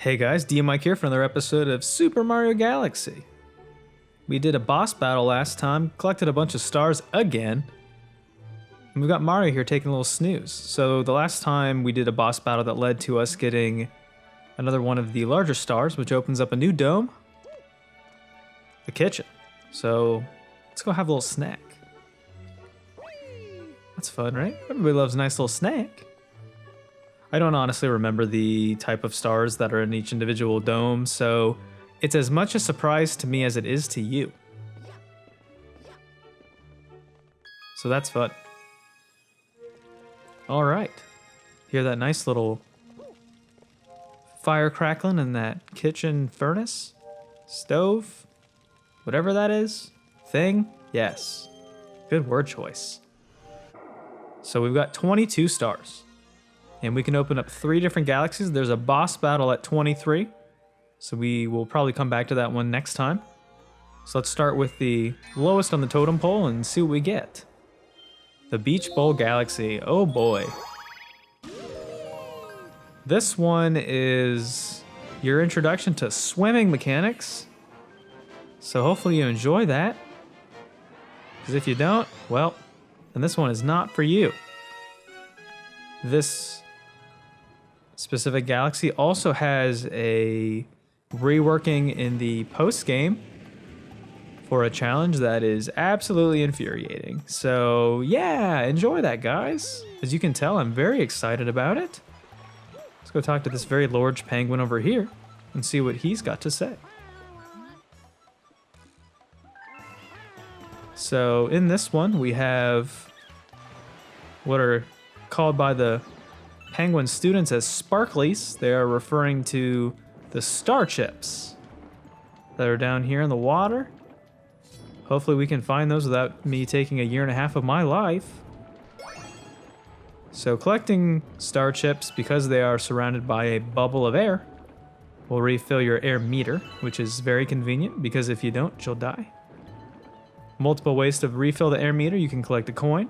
Hey guys, DMic here for another episode of Super Mario Galaxy. We did a boss battle last time, collected a bunch of stars again, and we've got Mario here taking a little snooze. So the last time we did a boss battle that led to us getting another one of the larger stars, which opens up a new dome, the kitchen. So let's go have a little snack. That's fun, right? Everybody loves a nice little snack. I don't honestly remember the type of stars that are in each individual dome, so it's as much a surprise to me as it is to you. So that's fun. All right. Hear that nice little fire crackling in that kitchen furnace? Stove? Whatever that is? Thing? Yes. Good word choice. So we've got 22 stars. And we can open up 3 different galaxies. There's a boss battle at 23. So we will probably come back to that one next time. So let's start with the lowest on the totem pole and see what we get. The Beach Bowl Galaxy. Oh boy. This one is your introduction to swimming mechanics. So hopefully you enjoy that. Because if you don't, well, then this one is not for you. This specific galaxy also has a reworking in the post game for a challenge that is absolutely infuriating. So yeah, enjoy that, guys. As you can tell, I'm very excited about it. Let's go talk to this very large penguin over here and see what he's got to say. So in this one, we have what are called by the penguin students as sparklies. They are referring to the star chips that are down here in the water. Hopefully we can find those without me taking a year and a half of my life. So collecting star chips, because they are surrounded by a bubble of air, will refill your air meter, which is very convenient because if you don't, you'll die. Multiple ways to refill the air meter. You can collect a coin.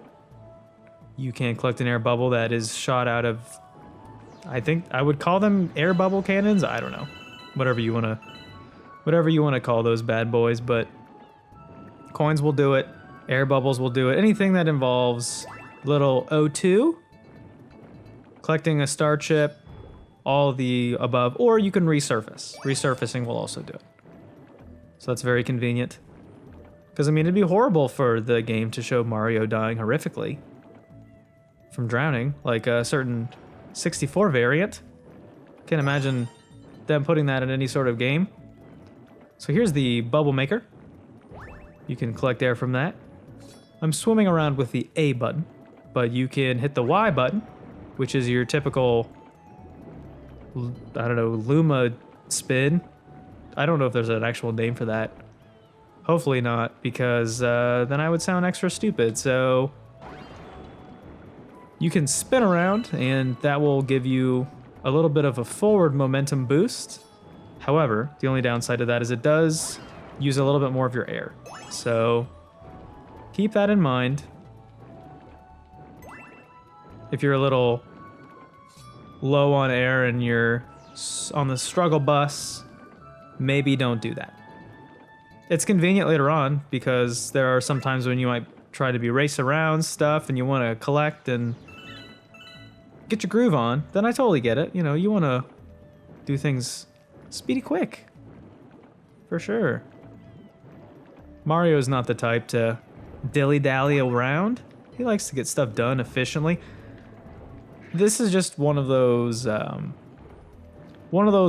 You can collect an air bubble that is shot out of, I think I would call them air bubble cannons. I don't know, whatever you want to call those bad boys. But coins will do it. Air bubbles will do it. Anything that involves little O2, collecting a star chip, all the above, or you can resurface. Resurfacing will also do it. So that's very convenient. Because I mean, it'd be horrible for the game to show Mario dying horrifically from drowning, like a certain 64 variant. Can't imagine them putting that in any sort of game. So here's the bubble maker. You can collect air from that. I'm swimming around with the A button, but you can hit the Y button, which is your typical, I don't know, Luma spin. I don't know if there's an actual name for that. Hopefully not, because then I would sound extra stupid. So you can spin around, and that will give you a little bit of a forward momentum boost. However, the only downside to that is it does use a little bit more of your air. So keep that in mind. If you're a little low on air and you're on the struggle bus, maybe don't do that. It's convenient later on because there are some times when you might try to be race around stuff and you want to collect and get your groove on, then I totally get it. You know, you want to do things speedy quick. For sure. Mario's not the type to dilly-dally around. He likes to get stuff done efficiently. This is just one of those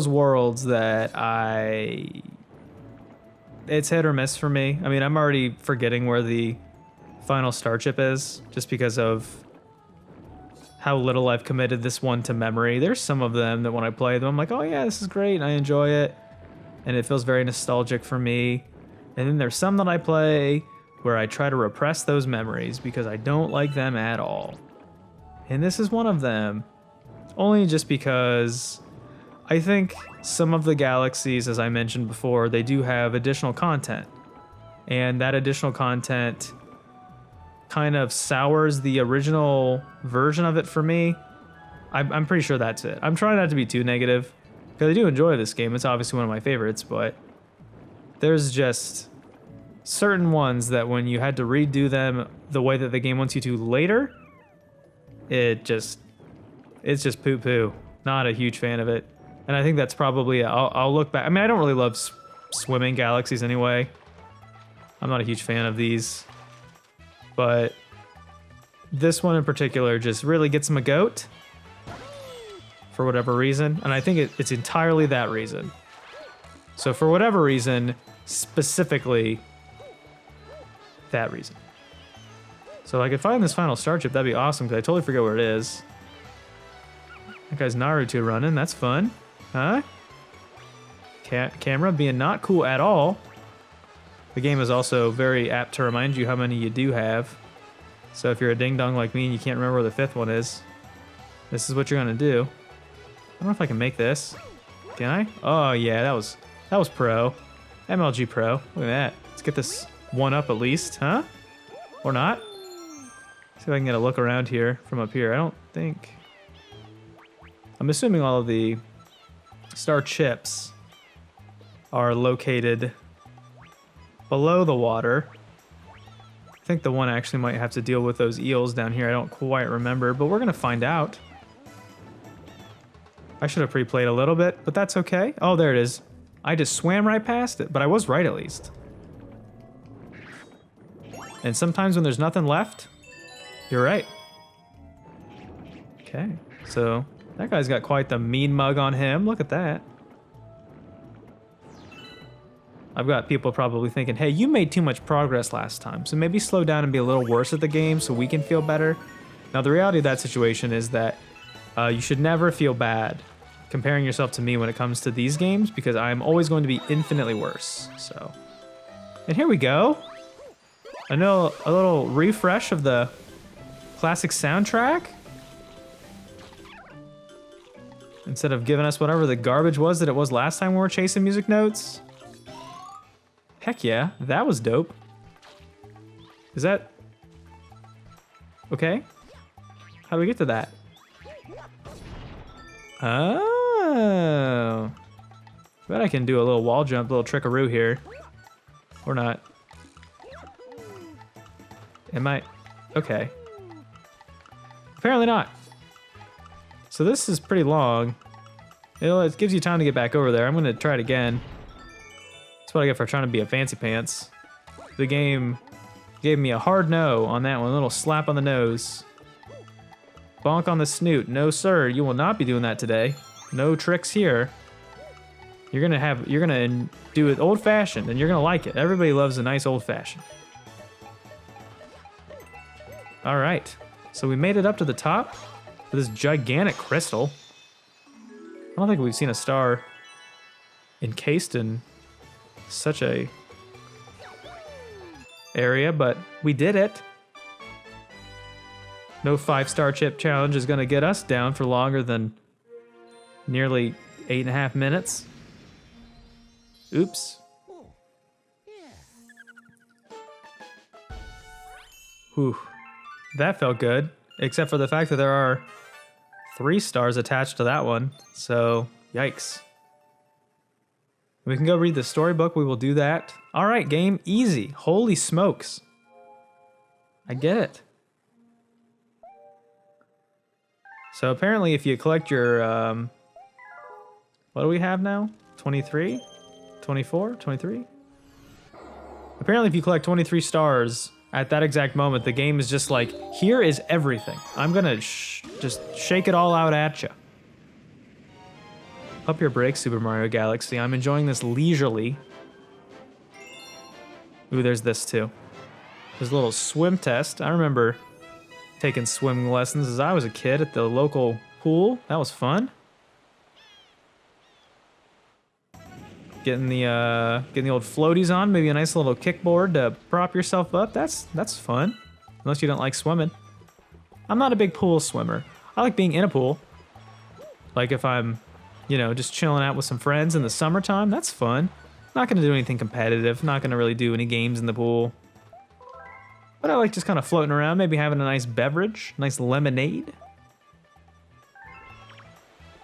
worlds that it's hit or miss for me. I mean, I'm already forgetting where the final star chip is just because of how little I've committed this one to memory. There's some of them that when I play them, I'm like, oh yeah, this is great, and I enjoy it, and it feels very nostalgic for me. And then there's some that I play where I try to repress those memories because I don't like them at all. And this is one of them. Only just because I think some of the galaxies, as I mentioned before, they do have additional content. And that additional content kind of sours the original version of it for me. I'm pretty sure that's it. I'm trying not to be too negative, Because I do enjoy this game. It's obviously one of my favorites, but there's just certain ones that when you had to redo them the way that the game wants you to later, it's just poo-poo. Not a huge fan of it. And I think that's probably, I'll look back. I mean, I don't really love swimming galaxies anyway. I'm not a huge fan of these. But this one in particular just really gets my goat for whatever reason. And I think it's entirely that reason. So for whatever reason, specifically that reason. So if I could find this final star chip, that'd be awesome, because I totally forget where it is. That guy's Naruto running, that's fun. Huh? Camera being not cool at all. The game is also very apt to remind you how many you do have. So if you're a ding-dong like me and you can't remember where the fifth one is, this is what you're gonna do. I don't know if I can make this. Can I? Oh yeah, that was pro. MLG pro. Look at that. Let's get this one up at least, huh? Or not? See if I can get a look around here from up here. I don't think... I'm assuming all of the star chips are located below the water. I think the one actually might have to deal with those eels down here. I don't quite remember, but we're gonna find out. I should have pre-played a little bit, but that's okay. Oh, there it is. I just swam right past it, but I was right at least. And sometimes when there's nothing left, you're right. Okay, so that guy's got quite the mean mug on him. Look at that. I've got people probably thinking, hey, you made too much progress last time, so maybe slow down and be a little worse at the game so we can feel better. Now, the reality of that situation is that you should never feel bad comparing yourself to me when it comes to these games, because I'm always going to be infinitely worse. So, and here we go. I know a little refresh of the classic soundtrack. Instead of giving us whatever the garbage was that it was last time we were chasing music notes. Heck yeah, that was dope. Is that... okay? How do we get to that? Oh. Bet I can do a little wall jump, little trickaroo here. Or not. Am I... okay. Apparently not. So this is pretty long. It gives you time to get back over there. I'm gonna try it again. That's what I get for trying to be a fancy pants. The game gave me a hard no on that one, a little slap on the nose. Bonk on the snoot. No sir, you will not be doing that today. No tricks here. You're gonna do it old fashioned and you're gonna like it. Everybody loves a nice old fashioned. All right, so we made it up to the top with this gigantic crystal. I don't think we've seen a star encased in such a area, but we did it. No 5-star chip challenge is gonna get us down for longer than nearly 8.5 minutes. Oops. Whew. That felt good, except for the fact that there are 3 stars attached to that one, so yikes. We can go read the storybook, we will do that. All right, game, easy. Holy smokes. I get it. So apparently if you collect your, what do we have now? 23? 24? 23? Apparently if you collect 23 stars at that exact moment, the game is just like, here is everything. I'm gonna just shake it all out at you. Up your brakes, Super Mario Galaxy. I'm enjoying this leisurely. Ooh, there's this too. There's a little swim test. I remember taking swimming lessons as I was a kid at the local pool. That was fun. Getting the old floaties on, maybe a nice little kickboard to prop yourself up. That's fun. Unless you don't like swimming. I'm not a big pool swimmer. I like being in a pool. Like if I'm, you know, just chilling out with some friends in the summertime, that's fun. Not gonna do anything competitive. Not gonna really do any games in the pool. But I like just kind of floating around, maybe having a nice beverage, nice lemonade.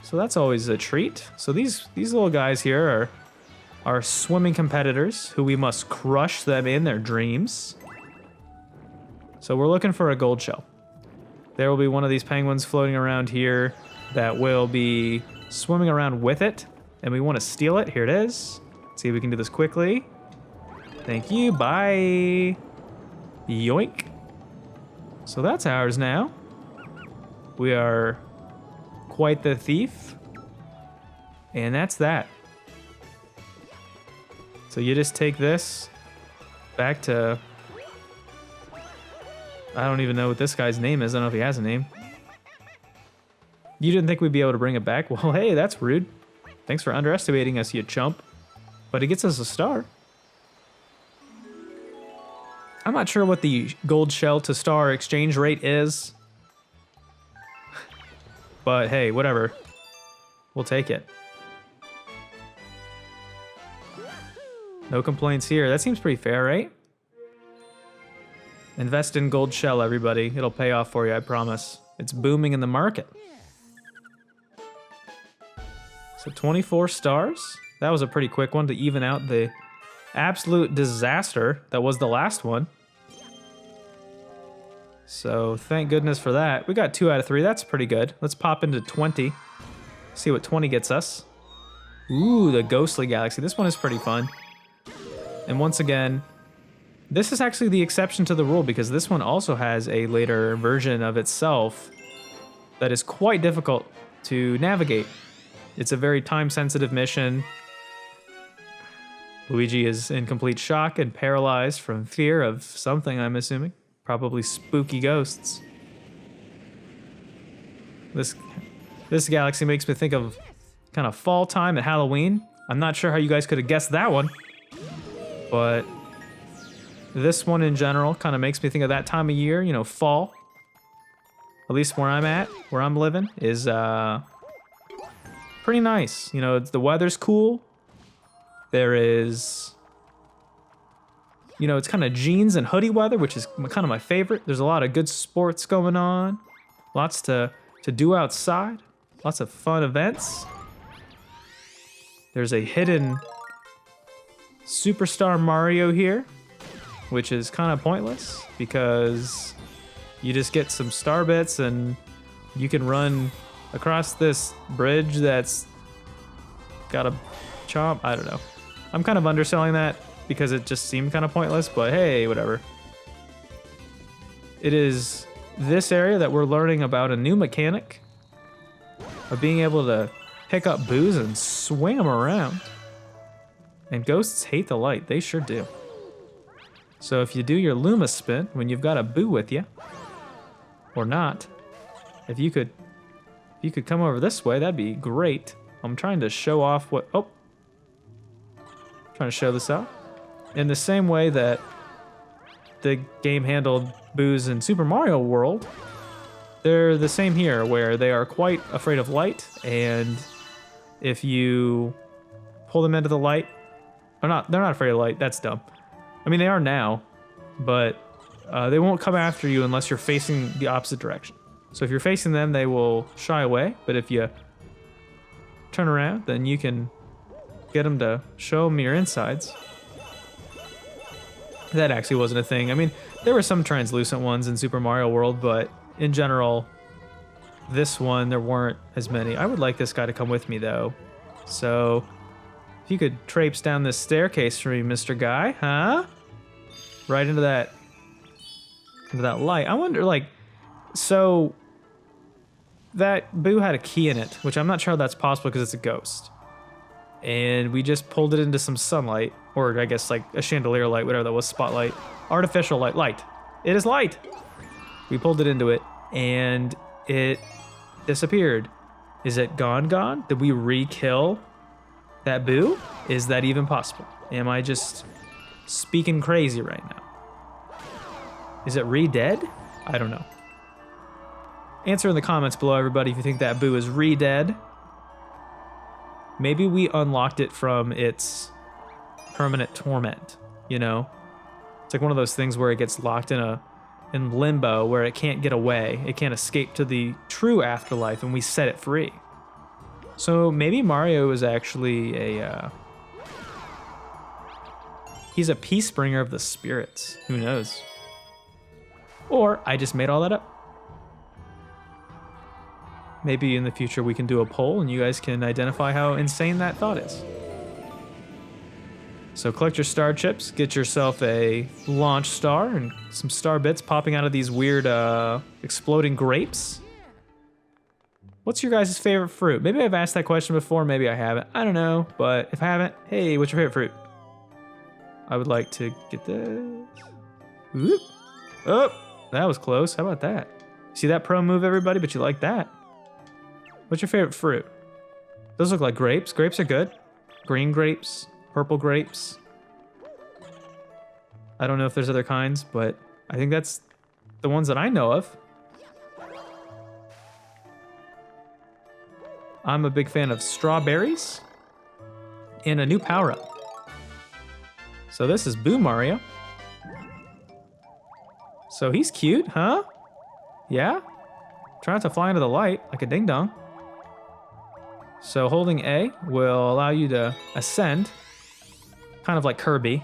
So that's always a treat. So these little guys here are swimming competitors who we must crush them in their dreams. So we're looking for a gold shell. There will be one of these penguins floating around here that will be swimming around with it, and we want to steal it. Here it is. Let's see if we can do this quickly. Thank you. Bye. Yoink. So that's ours now. We are quite the thief. And that's that. So you just take this back to... I don't even know what this guy's name is. I don't know if he has a name. You didn't think we'd be able to bring it back? Well, hey, that's rude. Thanks for underestimating us, you chump. But it gets us a star. I'm not sure what the gold shell to star exchange rate is. But hey, whatever. We'll take it. No complaints here. That seems pretty fair, right? Invest in gold shell, everybody. It'll pay off for you, I promise. It's booming in the market. So 24 stars. That was a pretty quick one to even out the absolute disaster that was the last one. So thank goodness for that. We got 2 out of 3. That's pretty good. Let's pop into 20. See what 20 gets us. Ooh, the Ghostly Galaxy. This one is pretty fun. And once again, this is actually the exception to the rule because this one also has a later version of itself that is quite difficult to navigate. It's a very time-sensitive mission. Luigi is in complete shock and paralyzed from fear of something, I'm assuming. Probably spooky ghosts. This galaxy makes me think of kind of fall time at Halloween. I'm not sure how you guys could have guessed that one. But this one in general kind of makes me think of that time of year, you know, fall. At least where I'm at, where I'm living, is pretty nice. You know, the weather's cool. There is, you know, it's kind of jeans and hoodie weather, which is kind of my favorite. There's a lot of good sports going on. Lots to do outside. Lots of fun events. There's a hidden Superstar Mario here, which is kind of pointless because you just get some star bits and you can run across this bridge that's got a chomp. I don't know. I'm kind of underselling that because it just seemed kind of pointless, but hey, whatever. It is this area that we're learning about a new mechanic of being able to pick up boos and swing them around. And ghosts hate the light. They sure do. So if you do your Luma spin when you've got a boo with you, or not, if you could come over this way, that'd be great. I'm trying to show off what... Oh. Trying to show this out. In the same way that the game handled boos in Super Mario World, they're the same here, where they are quite afraid of light, and if you pull them into the light... They're not afraid of light. That's dumb. I mean, they are now, but they won't come after you unless you're facing the opposite direction. So if you're facing them, they will shy away. But if you turn around, then you can get them to show them your insides. That actually wasn't a thing. I mean, there were some translucent ones in Super Mario World, but in general, this one, there weren't as many. I would like this guy to come with me, though. So... if you could traipse down this staircase for me, Mr. Guy, huh? Right into that light. I wonder, like, so that boo had a key in it, which I'm not sure how that's possible because it's a ghost. And we just pulled it into some sunlight, or I guess like a chandelier light, whatever that was, spotlight, artificial light. It is light. We pulled it into it, and it disappeared. Is it gone? Did we re-kill that boo? Is that even possible? Am I just speaking crazy right now? Is it re-dead? I don't know. Answer in the comments below, everybody, if you think that boo is re-dead. Maybe we unlocked it from its permanent torment, you know? It's like one of those things where it gets locked in limbo, where it can't get away. It can't escape to the true afterlife, and we set it free. So maybe Mario is actually he's a peace bringer of the spirits. Who knows? Or I just made all that up. Maybe in the future we can do a poll and you guys can identify how insane that thought is. So collect your star chips, get yourself a launch star and some star bits popping out of these weird exploding grapes. What's your guys' favorite fruit? Maybe I've asked that question before, maybe I haven't. I don't know, but if I haven't, hey, what's your favorite fruit? I would like to get this. Whoop. Oh, that was close. How about that? See that pro move, everybody? But you like that. What's your favorite fruit? Those look like grapes. Grapes are good. Green grapes, purple grapes. I don't know if there's other kinds, but I think that's the ones that I know of. I'm a big fan of strawberries and a new power-up. So this is Boo Mario. So he's cute, huh? Yeah? Try not to fly into the light like a ding-dong. So holding A will allow you to ascend, kind of like Kirby.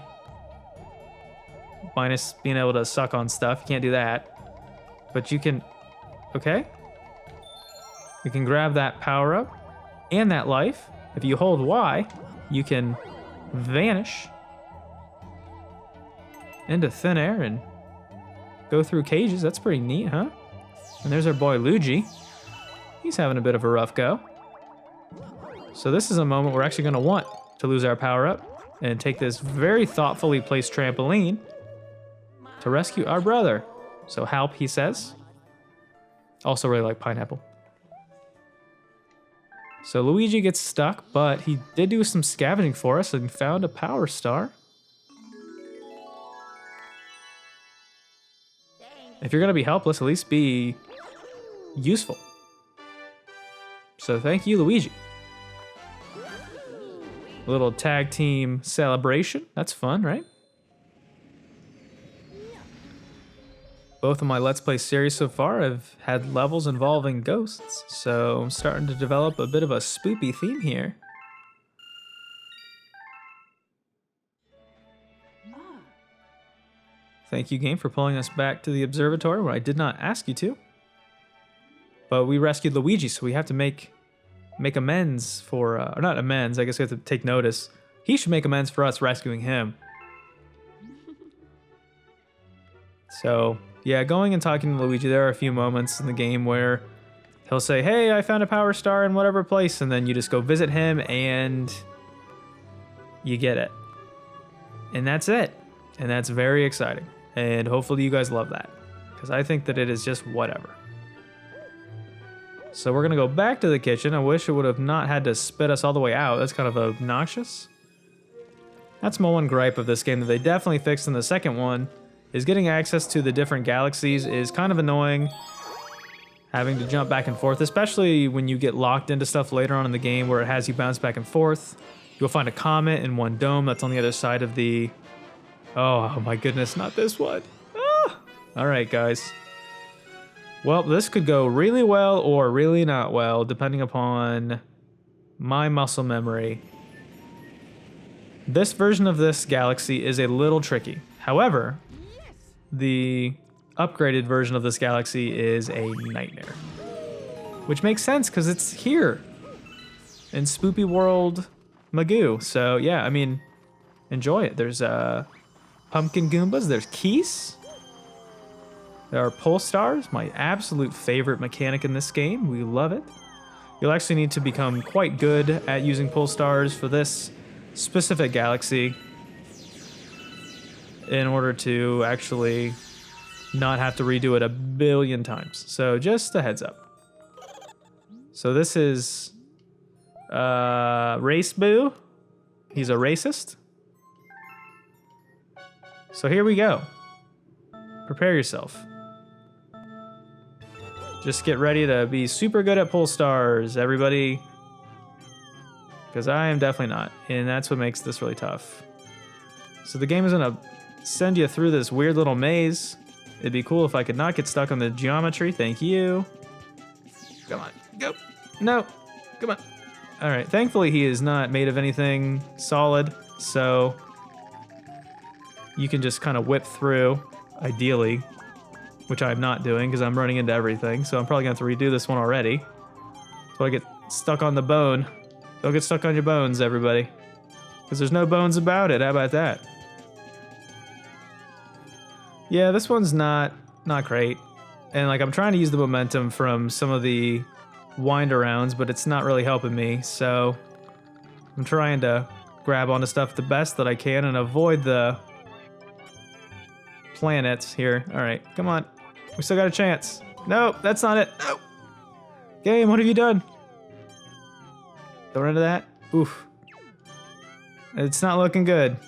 Minus being able to suck on stuff, you can't do that. But you can, okay? You can grab that power up and that life. If you hold Y, you can vanish into thin air and go through cages. That's pretty neat, huh? And there's our boy Luigi. He's having a bit of a rough go. So this is a moment we're actually going to want to lose our power up and take this very thoughtfully placed trampoline to rescue our brother. So help, he says. Also really like pineapple. So Luigi gets stuck, but he did do some scavenging for us and found a power star. If you're going to be helpless, at least be useful. So thank you, Luigi. A little tag team celebration. That's fun, right? Both of my Let's Play series so far have had levels involving ghosts, so I'm starting to develop a bit of a spoopy theme here. Thank you, game, for pulling us back to the observatory where I did not ask you to. But we rescued Luigi, so we have to make amends for, or not amends, I guess we have to take notice. He should make amends for us rescuing him. So, yeah, going and talking to Luigi, there are a few moments in the game where he'll say, hey, I found a power star in whatever place, and then you just go visit him and you get it. And that's it. And that's very exciting. And hopefully you guys love that, because I think that it is just whatever. So we're going to go back to the kitchen. I wish it would have not had to spit us all the way out. That's kind of obnoxious. That's my one gripe of this game that they definitely fixed in the second one, is getting access to the different galaxies is kind of annoying. Having to jump back and forth, especially when you get locked into stuff later on in the game where it has you bounce back and forth. You'll find a comet in one dome that's on the other side of the... Oh my goodness, not this one. Ah! All right, guys. Well, this could go really well or really not well, depending upon my muscle memory. This version of this galaxy is a little tricky. However, the upgraded version of this galaxy is a nightmare. Which makes sense, because it's here in Spoopy World Magoo. So, yeah, I mean, enjoy it. There's pumpkin Goombas, there's keys. There are pole stars, my absolute favorite mechanic in this game. We love it. You'll actually need to become quite good at using pole stars for this specific galaxy in order to actually not have to redo it a billion times. So just a heads up. So this is Race Boo. He's a racist. So here we go. Prepare yourself. Just get ready to be super good at pull stars, everybody. Because I am definitely not, and that's what makes this really tough. So the game is gonna send you through this weird little maze. It'd be cool if I could not get stuck on the geometry. Thank you. Come on, go. No, come on. All right. Thankfully, he is not made of anything solid, so you can just kind of whip through, ideally, which I'm not doing because I'm running into everything. So I'm probably going to have to redo this one already. So I get stuck on the bone. Don't get stuck on your bones, everybody. Because there's no bones about it. How about that? Yeah, this one's not great. And like I'm trying to use the momentum from some of the wind arounds, but it's not really helping me. So I'm trying to grab onto stuff the best that I can and avoid the planets here. All right, come on. We still got a chance. No, that's not it. No. Game, what have you done? Don't run into that. Oof. It's not looking good.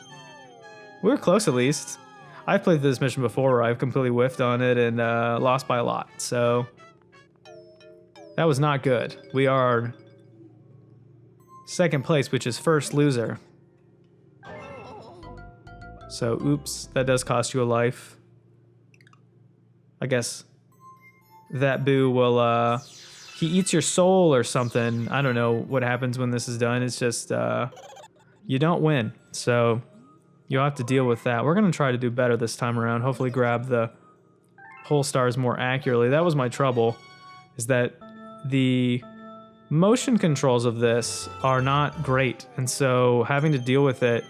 We were close at least. I've played this mission before where I've completely whiffed on it and lost by a lot. So that was not good. We are second place, which is first loser. So, oops, that does cost you a life. I guess that boo will, he eats your soul or something. I don't know what happens when this is done. It's just, you don't win. So, you'll have to deal with that. We're going to try to do better this time around. Hopefully grab the pole stars more accurately. That was my trouble, is that the motion controls of this are not great. And so, having to deal with it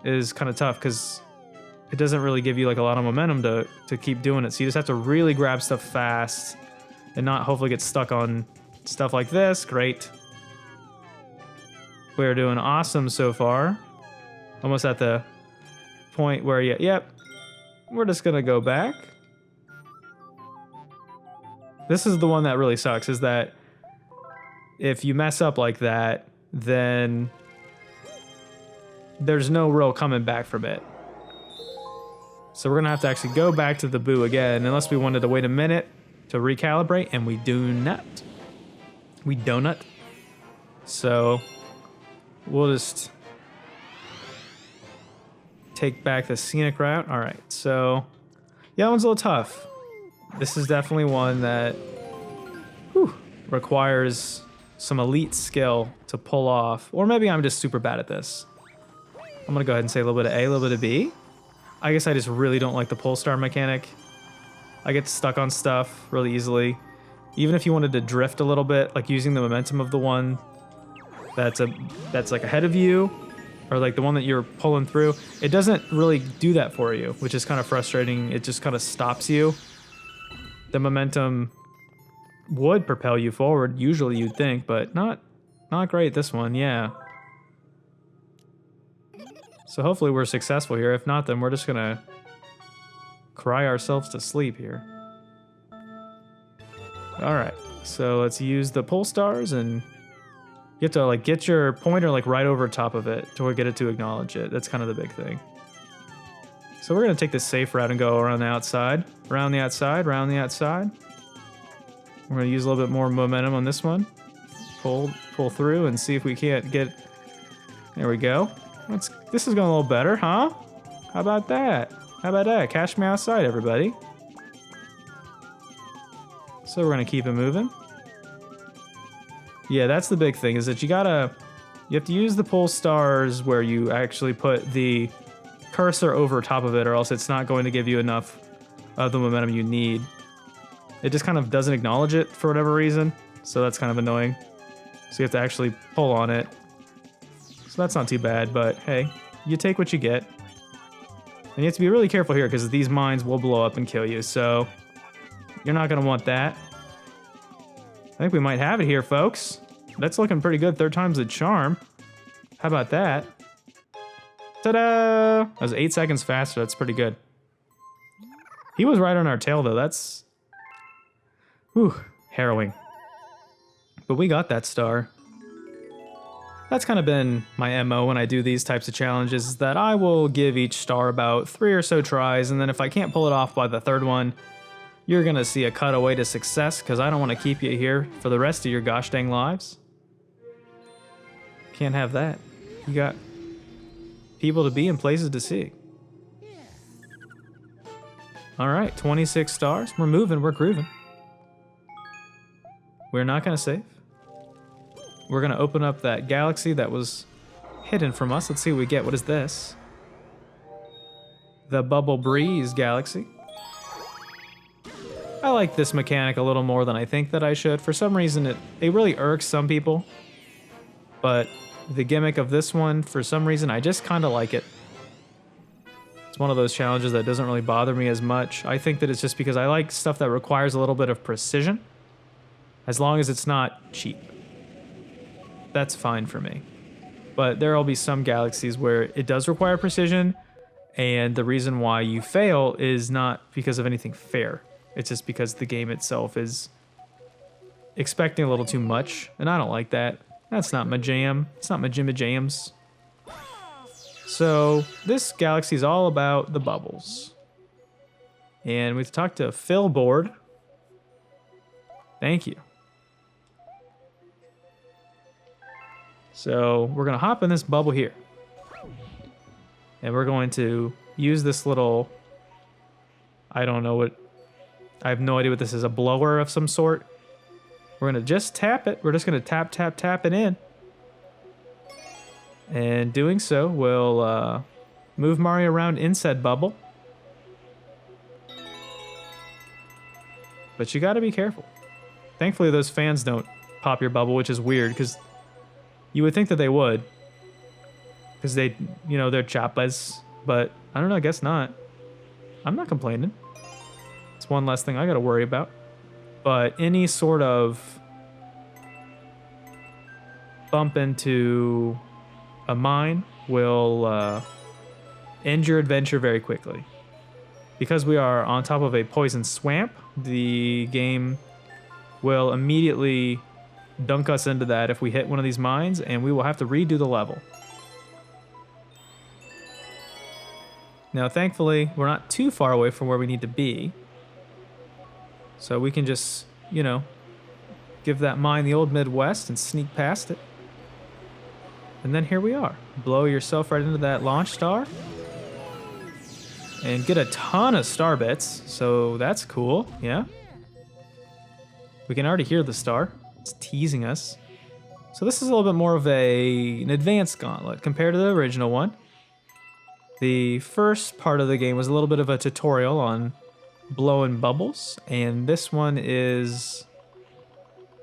is kind of tough because it doesn't really give you like a lot of momentum to keep doing it. So you just have to really grab stuff fast and not hopefully get stuck on stuff like this. Great. We're doing awesome so far. Almost at the point where, yep, we're just gonna go back. This is the one that really sucks, is that if you mess up like that, then there's no real coming back from it. So we're gonna have to actually go back to the boo again, unless we wanted to wait a minute to recalibrate, and we do not. We donut. So we'll just take back the scenic route. All right, so yeah, that one's a little tough. This is definitely one that requires some elite skill to pull off, or maybe I'm just super bad at this. I'm gonna go ahead and say a little bit of A, a little bit of B. I guess I just really don't like the pole star mechanic. I get stuck on stuff really easily. Even if you wanted to drift a little bit, like using the momentum of the one that's like ahead of you, or like the one that you're pulling through, it doesn't really do that for you, which is kind of frustrating. It just kind of stops you. The momentum would propel you forward, usually you'd think, but not great this one, yeah. So hopefully we're successful here. If not, then we're just gonna cry ourselves to sleep here. All right, so let's use the pole stars, and you have to like get your pointer like right over top of it to get it to acknowledge it. That's kind of the big thing. So we're gonna take the safe route and go around the outside, around the outside, around the outside. We're gonna use a little bit more momentum on this one. Pull through and see if we can't get. There we go. This is going a little better, huh? How about that? How about that? Catch me outside, everybody. So we're gonna keep it moving. Yeah, that's the big thing, is that you have to use the pole stars where you actually put the cursor over top of it, or else it's not going to give you enough of the momentum you need. It just kind of doesn't acknowledge it for whatever reason, so that's kind of annoying. So you have to actually pull on it. So that's not too bad, but hey, you take what you get. And you have to be really careful here because these mines will blow up and kill you, so you're not gonna want that. I think we might have it here, folks. That's looking pretty good. Third time's the charm. How about that? Ta-da! That was 8 seconds faster. That's pretty good. He was right on our tail, though. That's harrowing. But we got that star. That's kind of been my MO when I do these types of challenges, is that I will give each star about 3 or so tries, and then if I can't pull it off by the third one, you're gonna see a cutaway to success, because I don't want to keep you here for the rest of your gosh dang lives. Can't have that. You got people to be and places to see. Alright, 26 stars. We're moving, we're grooving. We're not gonna save. we're going to open up that galaxy that was hidden from us. Let's see what we get. What is this? The Bubble Breeze Galaxy. I like this mechanic a little more than I think that I should. For some reason, it really irks some people. But the gimmick of this one, for some reason, I just kind of like it. It's one of those challenges that doesn't really bother me as much. I think that it's just because I like stuff that requires a little bit of precision. As long as it's not cheap. That's fine for me. But there will be some galaxies where it does require precision, and the reason why you fail is not because of anything fair. It's just because the game itself is expecting a little too much, and I don't like that. That's not my jam. It's not my jimmy jams. So this galaxy is all about the bubbles. And we've talked to Phil Board. Thank you. So we're going to hop in this bubble here. And we're going to use this little, I don't know what, I have no idea what this is, a blower of some sort. We're going to just tap it. We're just going to tap, tap, tap it in. And doing so will move Mario around in said bubble. But you got to be careful. Thankfully, those fans don't pop your bubble, which is weird, because you would think that they would. Because they, you know, they're chappas. But I don't know, I guess not. I'm not complaining. It's one less thing I got to worry about. But any sort of bump into a mine will end your adventure very quickly. Because we are on top of a poison swamp, the game will immediately dunk us into that if we hit one of these mines, and we will have to redo the level. Now, thankfully, we're not too far away from where we need to be. So we can just, you know, give that mine the old Midwest and sneak past it. And then here we are. Blow yourself right into that launch star. And get a ton of star bits. So that's cool, yeah. We can already hear the star. It's teasing us. So this is a little bit more of an advanced gauntlet compared to the original one. The first part of the game was a little bit of a tutorial on blowing bubbles, and this one is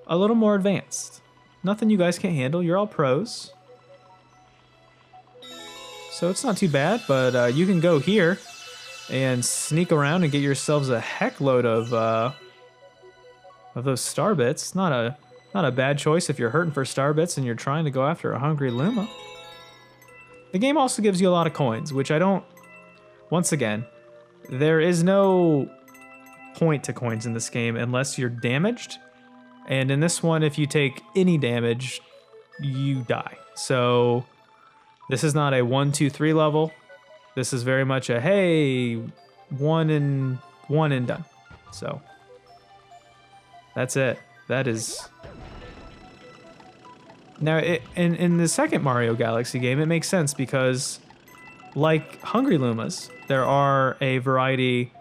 a little more advanced. Nothing you guys can't handle. You're all pros. So it's not too bad, but you can go here and sneak around and get yourselves a heck load of those star bits. Not a bad choice if you're hurting for star bits and you're trying to go after a hungry Luma. The game also gives you a lot of coins, which I don't... Once again, there is no point to coins in this game unless you're damaged. And in this one, if you take any damage, you die. So this is not a 1, 2, 3 level. This is very much a, hey, one and done. So that's it. That is... Now, in the second Mario Galaxy game, it makes sense because, like Hungry Lumas, there are a variety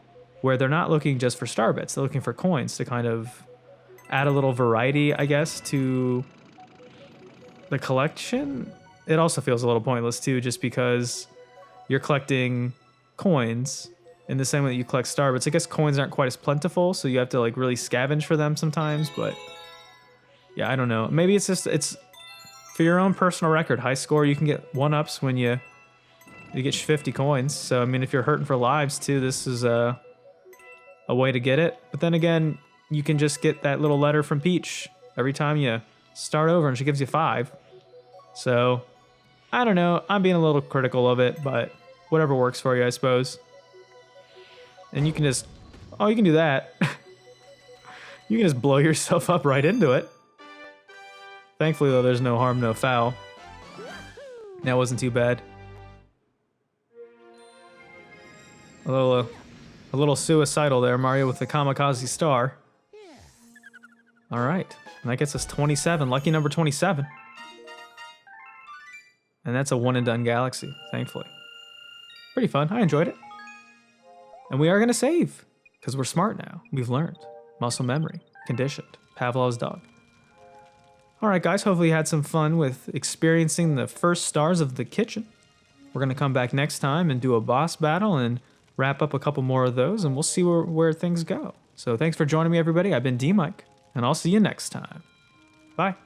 where they're not looking just for star bits. They're looking for coins to kind of add a little variety, I guess, to the collection. It also feels a little pointless, too, just because you're collecting coins in the same way that you collect star bits. I guess coins aren't quite as plentiful, so you have to, like, really scavenge for them sometimes, but yeah, I don't know. Maybe it's just... For your own personal record, high score, you can get 1-ups when you get 50 coins. So, I mean, if you're hurting for lives, too, this is a way to get it. But then again, you can just get that little letter from Peach every time you start over, and she gives you 5. So, I don't know. I'm being a little critical of it, but whatever works for you, I suppose. And you can just... Oh, you can do that. You can just blow yourself up right into it. Thankfully, though, there's no harm, no foul. That wasn't too bad. A little suicidal there, Mario, with the kamikaze star. All right, and that gets us 27, lucky number 27. And that's a one-and-done galaxy, thankfully. Pretty fun, I enjoyed it. And we are gonna save, because we're smart now. We've learned. Muscle memory, conditioned, Pavlov's dog. All right, guys, hopefully you had some fun with experiencing the first stars of the kitchen. We're going to come back next time and do a boss battle and wrap up a couple more of those, and we'll see where things go. So thanks for joining me, everybody. I've been DMic, and I'll see you next time. Bye.